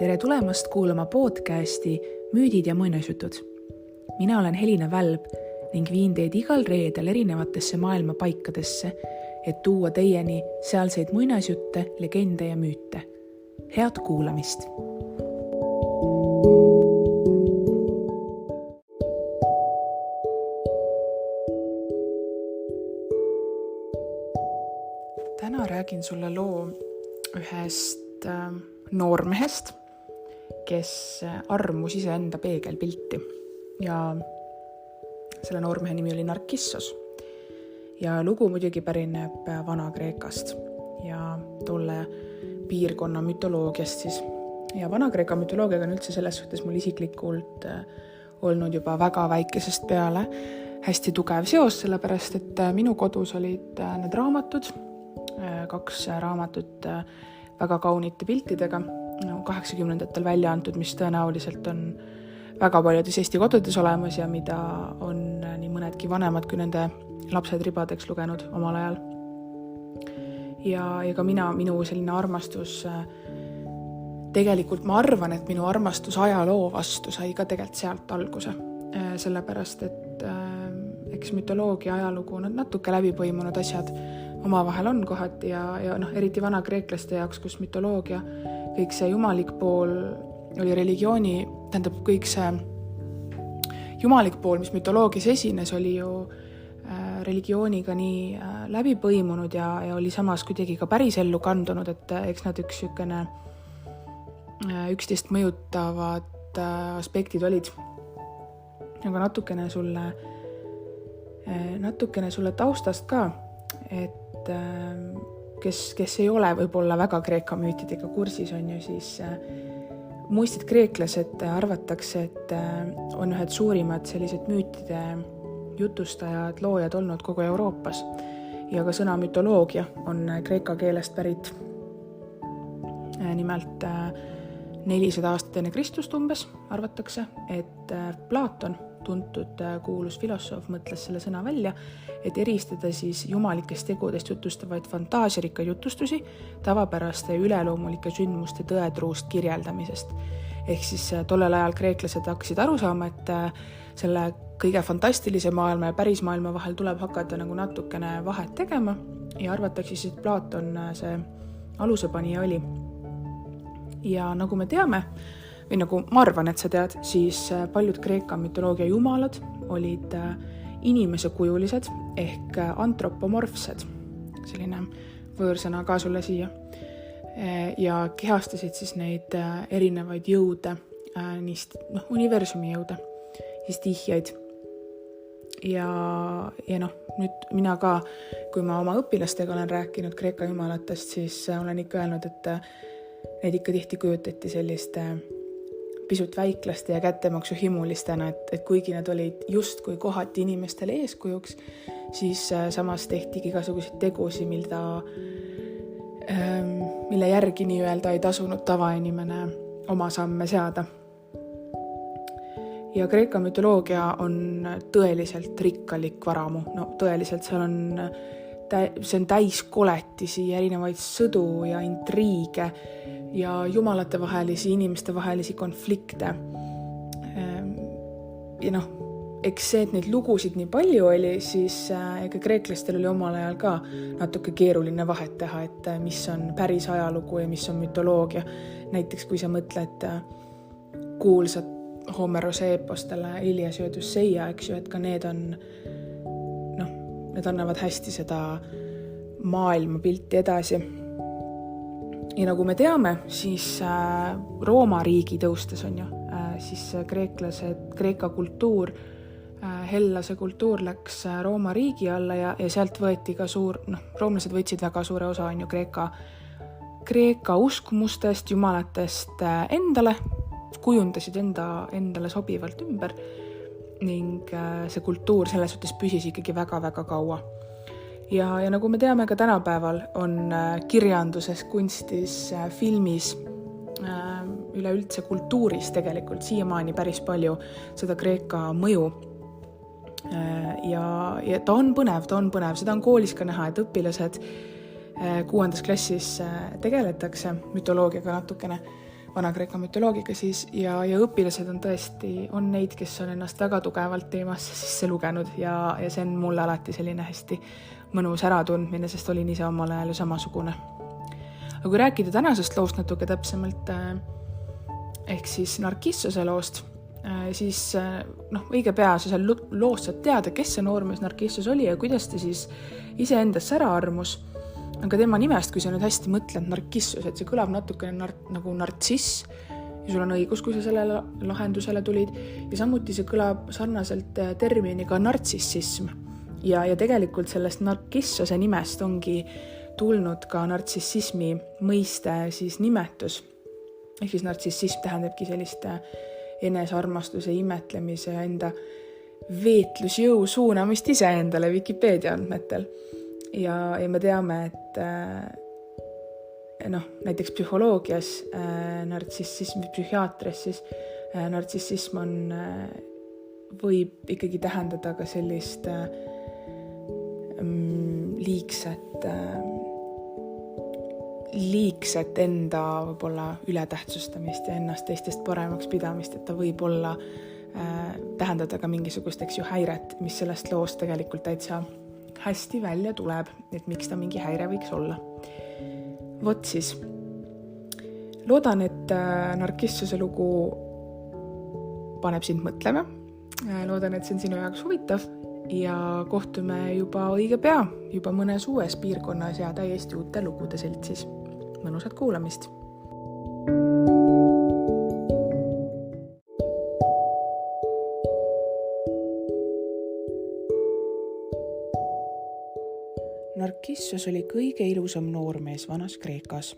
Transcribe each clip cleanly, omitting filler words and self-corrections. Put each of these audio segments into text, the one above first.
Tere tulemast kuulama podcasti Müüdid ja muinasjutud. Mina olen Helina Välb ning viin teid igal reedel erinevatesse maailma paikadesse, et tuua teieni sealseid muinasjutte, legende ja müüte. Head kuulamist! Täna räägin sulle loo ühest noormehest, kes armus iseenda peegelpilti ja selle noormehe nimi oli Narkissos. Ja lugu muidugi pärineb Vana-Kreekast ja tolle piirkonna mütoloogiast siis. Ja Vana-Kreeka mütoloogiaga on üldse selles suhtes mul isiklikult olnud juba väga väikesest peale hästi tugev seos, sellepärast et minu kodus olid need raamatud, 2 raamatut väga kaunite piltidega, 80-ndatel välja antud, mis tõenäoliselt on väga paljudes Eesti kodudes olemas ja mida on nii mõnedki vanemad kui nende lapsed ribadeks lugenud omal ajal. Ja ka minu selline armastus, tegelikult ma arvan, et minu armastus ajaloo vastu sai ka tegelikult sealt alguse, sellepärast et eks mütoloogia ajalugu on natuke läbipõimunud asjad, omavahel on kohati ja eriti vanakreeklaste jaoks, kus mütoloogia, kõik see jumalik pool oli religiooni, tähendab kõik see jumalik pool, mis mütoloogias esines, oli ju religiooniga nii läbipõimunud ja oli samas kuidagi ka päris ellu kandunud, et eks nad üksteist mõjutavad aspektid olid. Aga natukene sulle taustast ka, et kes ei ole võib-olla väga Kreeka müütidega kursis on ju, siis muistid kreeklased arvatakse, et on ühed suurimad sellised müütide jutustajad, loojad olnud kogu Euroopas. Ja ka sõna mütoloogia on kreeka keelest pärit. Nimelt 400 aastat enne Kristust umbes arvatakse, et Platon, tuntud kuulus filosoof, mõtles selle sõna välja, et eristada siis jumalikest tegudest jutustavaid fantaasiarikkaid jutustusi tavapäraste üleloomulike sündmuste tõetruust kirjeldamisest. Ehk siis tollel ajal kreeklased hakkasid aru saama, et selle kõige fantastilise maailma ja päris maailma vahel tuleb hakata nagu natukene vahet tegema ja arvatakse siis, et Platon see alusepanija oli. Ja nagu me teame, või nagu ma arvan, et sa tead, siis paljud Kreeka mütoloogia jumalad olid inimesekujulised ehk antropomorfsed, selline võõrsõna ka sulle siia, ja kehastasid siis neid erinevaid jõude, universumi jõude, stihjaid. Ja nüüd mina ka, kui ma oma õpilastega olen rääkinud Kreeka jumalatest, siis olen ikka öelnud, et need ikka tihti kujutati selliste pisut väiklaste ja kättemaksu himulistena, et kuigi nad olid justkui kohati inimestele eeskujuks, siis samas tehtigi igasuguseid tegusi, mille järgi nii-öelda ei tasunud tavainimene oma samme seada. Ja Kreeka mütoloogia on tõeliselt rikkalik varamu. Tõeliselt seal see on täis koletisi, erinevaid sõdu ja intriige ja jumalate vahelisi, inimeste vahelisi konflikte. Ja eks see, et neid lugusid nii palju oli, siis ega kreeklastel oli omal ajal ka natuke keeruline vahet teha, et mis on päris ajalugu ja mis on mütoloogia. Näiteks kui sa mõtled kuulsad Homerose eepostele Ilias ja Odüsseia, eks ju, et ka need annavad hästi seda maailmapilti edasi. Ja nagu me teame, siis Rooma riigi tõustes on ju, siis Kreeka kultuur, hellase kultuur läks Rooma riigi alla ja sealt võeti ka roomlased võtsid väga suure osa on ju Kreeka uskumustest, jumalatest endale, kujundasid endale sobivalt ümber ning see kultuur selles suhtes püsis ikkagi väga-väga kaua. Ja nagu me teame, ka tänapäeval on kirjanduses, kunstis, filmis, üleüldse kultuuris tegelikult siiamaani päris palju seda Kreeka mõju. Ja ta on põnev, seda on koolis ka näha, et õpilased 6. klassis tegeletakse mütoloogiaga natukene, Vana-Kreeka mütoloogiga siis ja õpilased on neid, kes on ennast väga tugevalt teemasse sisse lugenud ja see on mulle alati selline hästi mõnus äratundmine, sest olin ise omal ajal ju samasugune. Aga kui rääkida tänasest loost natuke täpsemalt, ehk siis Narkissose loost, siis õige pea sa seal loost saad teada, kes see noormees Narkissos oli ja kuidas ta siis iseendasse ära armus. Aga tema nimest, kui sa nüüd hästi mõtled Narkissos, et see kõlab natukene nagu nartsiss ja sul on õigus, kui sa sellele lahendusele tulid ja samuti see kõlab sarnaselt terminiga nartsissism ja tegelikult sellest Narkissose nimest ongi tulnud ka nartsissismi mõiste siis nimetus. Ehk siis nartsissism tähendabki sellist enesearmastuse, imetlemise ja enda veetlusjõu suunamist iseendale Wikipedia andmetel. Ja me teame, et näiteks psühholoogias nartsissism, psühhiaatrias siis nartsissism võib ikkagi tähendada ka sellist liigset enda võib-olla ületähtsustamist ja ennast teistest paremaks pidamist, et ta võib olla tähendada ka mingisugust häiret, mis sellest loost tegelikult täitsa hästi välja tuleb, et miks ta mingi häire võiks olla. Vot siis, loodan, et Narkissose lugu paneb sind mõtlema. Loodan, et see on sinu jaoks huvitav ja kohtume juba õige pea, juba mõnes uues piirkonnas ja täiesti uute lugude seltsis. Mõnusat kuulamist! Narkissos oli kõige ilusam noormees vanas Kreekas,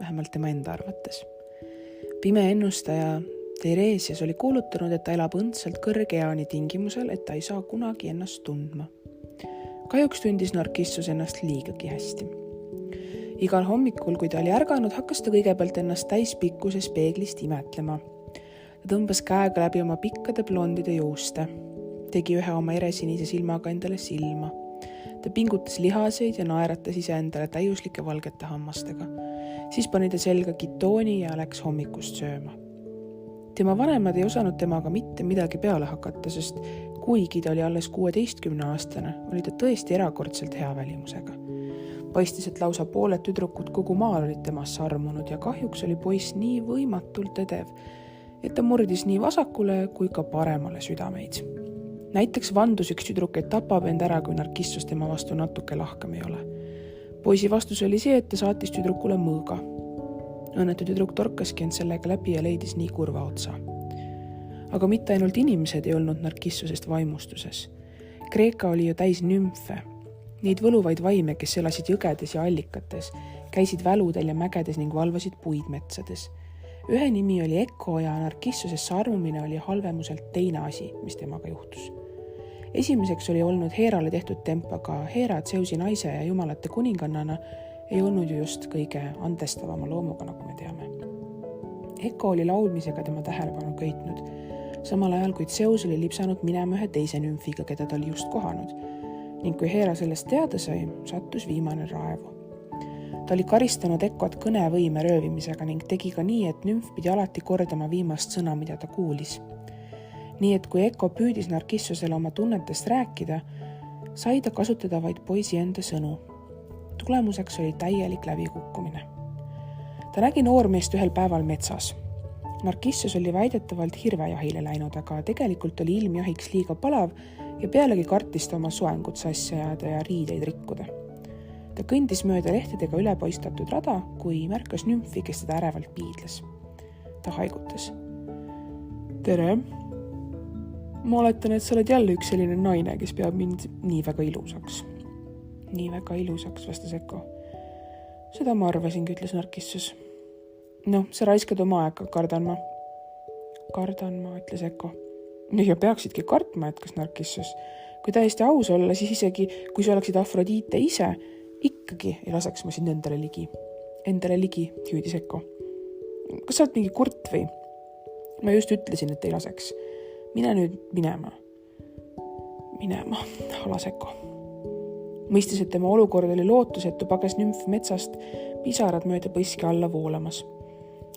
vähemalt tema enda arvates. Pime ennustaja Tereesias oli kuulutanud, et ta elab õndsalt kõrge eani tingimusel, et ta ei saa kunagi ennast tundma. Kahjuks tundis Narkissos ennast liigagi hästi. Igal hommikul, kui ta oli ärganud, hakkas ta kõigepealt ennast täispikkuses peeglist imetlema. Ta tõmbas käega läbi oma pikkade blondide juuste, tegi ühe oma eresinise silmaga endale silma. Ta pingutas lihaseid ja naeratas iseendale täiuslike valgete hammastega. Siis pani ta selga kitooni ja läks hommikust sööma. Tema vanemad ei osanud temaga mitte midagi peale hakata, sest kuigi ta oli alles 16-aastane, oli ta tõesti erakordselt hea välimusega. Paistis, et lausa pooled tüdrukud kogu maal olid temasse armunud ja kahjuks oli poiss nii võimatult edev, et ta murdis nii vasakule kui ka paremale südameid. Näiteks vandus üks tüdruk, et tapab end ära, kui Narkissos tema vastu natuke lahkem ei ole. Poisi vastus oli see, et ta saatis tüdrukule mõõga. Õnnetu tüdruk torkaski end sellega läbi ja leidis nii kurva otsa. Aga mitte ainult inimesed ei olnud Narkissosest vaimustuses. Kreeka oli ju täis nümfe. Neid võluvaid vaime, kes elasid jõgedes ja allikates, käisid väludel ja mägedes ning valvasid puid metsades. Ühe nimi oli Eko ja Narkissosesse armumine oli halvemuselt teine asi, mis temaga juhtus. Esimeseks oli olnud Heerale tehtud temp, aga Heera Zeusi naise ja jumalate kuningannana ei olnud ju just kõige andestavama loomuga, nagu me teame. Eko oli laulmisega tema tähelepanu köitnud, samal ajal kui Zeus oli lipsanud minema ühe teise nümfiga, keda ta oli just kohanud, ning kui Heera sellest teada sai, sattus viimane raevu. Ta oli karistanud Ekot kõnevõime röövimisega ning tegi ka nii, et nümf pidi alati kordama viimast sõna, mida ta kuulis. Nii et kui Eko püüdis Narkissosele oma tunnetest rääkida, sai ta kasutada vaid poisi enda sõnu. Tulemuseks oli täielik läbikukkumine. Ta nägi noormeest ühel päeval metsas. Narkissos oli väidetavalt hirvejahile läinud, aga tegelikult oli ilm jahiks liiga palav ja pealegi kartis ta oma soengut sassi ajada ja riideid rikkuda. Ta kõndis mööda lehtedega ülepoistatud rada, kui märkas nümfi, kes teda ärevalt piidles. Ta haigutas. Tere! Ma oletan, et sa oled jälle üks selline naine, kes peab mind nii väga ilusaks. Nii väga ilusaks, vastas Eko. Seda ma arvasingi, ütles Narkissos. Noh, sa raiskad oma aega, kardan ma. Kardan ma, ütles Eko. Ja peaksidki kartma, etkas Narkissos. Kui täiesti aus olla, siis isegi, kui sa oleksid Afrodite ise, ikkagi ei laseks ma sind endale ligi. Endale ligi, hüüdis Eko. Kas sa oled mingi kurt või? Ma just ütlesin, et ei laseks. Mine nüüd minema. Minema, halas Eko. Mõistis, et tema olukord oli lootusetu, pagas nümf metsast pisarad mööda põski alla voolamas.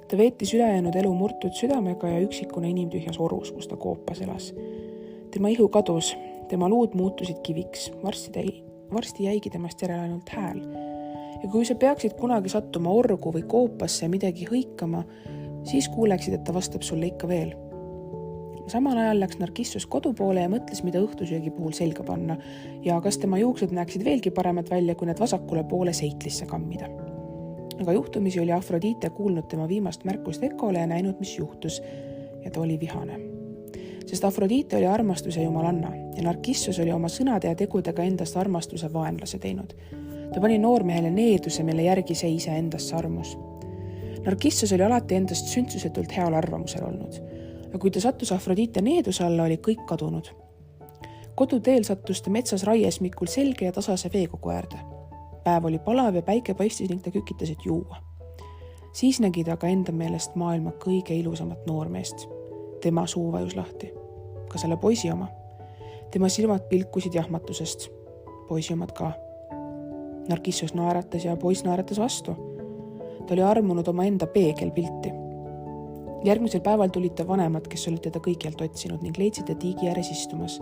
Ta veetis ülejäänud elu murtud südamega ja üksikuna inimtühjas orus, kus ta koopas elas. Tema ihu kadus, tema luud muutusid kiviks, varsti jäigi temast järele ainult hääl. Ja kui sa peaksid kunagi sattuma orgu või koopasse midagi hõikama, siis kuuleksid, et ta vastab sulle ikka veel. Samal ajal läks Narkissos kodu poole ja mõtles, mida õhtusöögi puhul selga panna ja kas tema juuksed näeksid veelgi paremad välja, kui need vasakule poole seitlisse kammida. Aga juhtumisi oli Afrodite kuulnud tema viimast märkust Ekole ja näinud, mis juhtus, ja ta oli vihane. Sest Afrodite oli armastuse jumalanna ja Narkissos oli oma sõnade ja tegudega endast armastuse vaenlase teinud. Ta pani noormehele needuse, mille järgi see ise endast armus. Narkissos oli alati endast sündsusetult heal arvamusel olnud. Ja kui ta sattus Afrodite needuse alla, oli kõik kadunud. Koduteel sattus ta metsas raiesmikul selge ja tasase veekogu äärde. Päev oli palav ja päike paistis ning ta kükitas, et juua. Siis nägi ta ka enda meelest maailma kõige ilusamat noormeest. Tema suu vajus lahti. Ka selle poisi oma. Tema silmad pilkusid jahmatusest. Poisi omad ka. Narkissos naeratas ja poiss naeratas vastu. Ta oli armunud oma enda peegelpilti. Järgmisel päeval tulid ta vanemad, kes olid teda kõikjalt otsinud ning leidsid ta tiigi ääres istumas.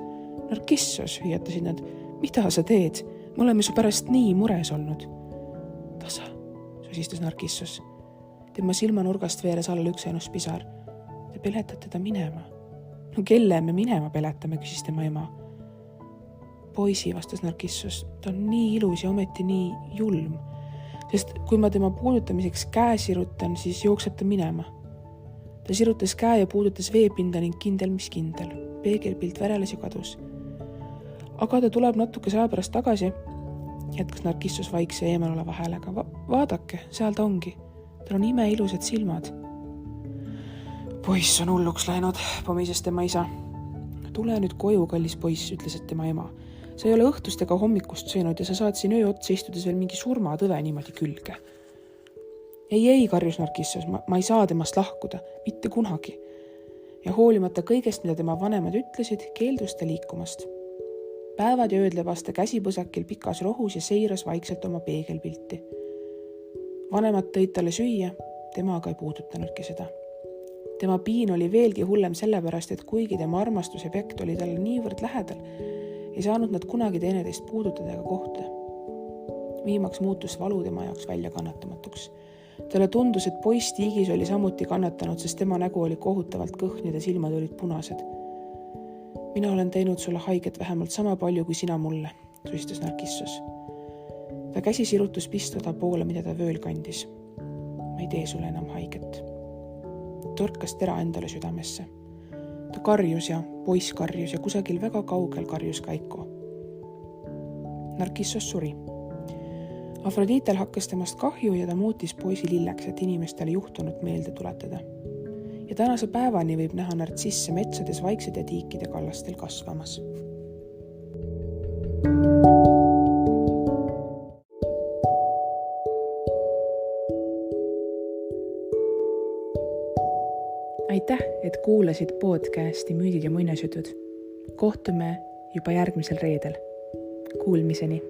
Narkissos, hüüatasid nad, mida sa teed? Me oleme su pärast nii mures olnud. Tasa, sosistas Narkissos. Tema silmanurgast veeres alla üks ainus pisar. Te peletate ta minema. No kelle me minema peletame, küsis tema ema. Poisi, vastas Narkissos, ta on nii ilus ja ometi nii julm. Sest kui ma tema puudutamiseks käe sirutan, siis jookseb ta minema. Ta sirutas käe ja puudutas veepinda ning kindel, mis kindel. Peegelpilt väreles ja kadus. Aga ta tuleb natukese aja pärast tagasi, jätkas Narkissos vaikse eemal oleva häälega. Vaadake, seal ta ongi. Tal on imeilusad silmad. Poiss on hulluks läinud, pomises tema isa. Tule nüüd koju, kallis poiss, ütles tema ema. Sa ei ole õhtust ega hommikust söönud ja sa saad siin öö otsa istudes veel mingi surmatõve niimoodi külge. Ei, karjus Narkissos, ma ei saa temast lahkuda, mitte kunagi. Ja hoolimata kõigest, mida tema vanemad ütlesid, keeldus ta liikumast. Päevad ja ööd lebas ta käsipõsakil pikas rohus ja seiras vaikselt oma peegelpilti. Vanemad tõid talle süüa, tema aga ei puudutanudki seda. Tema piin oli veelgi hullem sellepärast, et kuigi tema armastusebjekt oli talle niivõrd lähedal, ei saanud nad kunagi teineteist puudutada ega kohta. Viimaks muutus valu tema jaoks välja kannatamatuks. Talle tundus, et poiss tiigis oli samuti kannatanud, sest tema nägu oli kohutavalt kõhnid ja silmad olid punased. Mina olen teinud sulle haiget vähemalt sama palju kui sina mulle, sosistas Narkissos. Ta käsi sirutus pistoda poole, mida ta vööl kandis. Ma ei tee sulle enam haiget. Torkas tera endale südamesse. Ta karjus ja poiss karjus ja kusagil väga kaugel karjus Kaiko. Narkissos suri. Afroditel hakkas temast kahju ja ta muutis poisi lilleks, et inimestele juhtunut meelde tuletada. Ja tänase päevani võib näha nartsisse metsades vaiksed ja tiikide kallastel kasvamas. Aitäh, et kuulasid podcasti Müüdid ja muinasjutud. Kohtume juba järgmisel reedel. Kuulmiseni!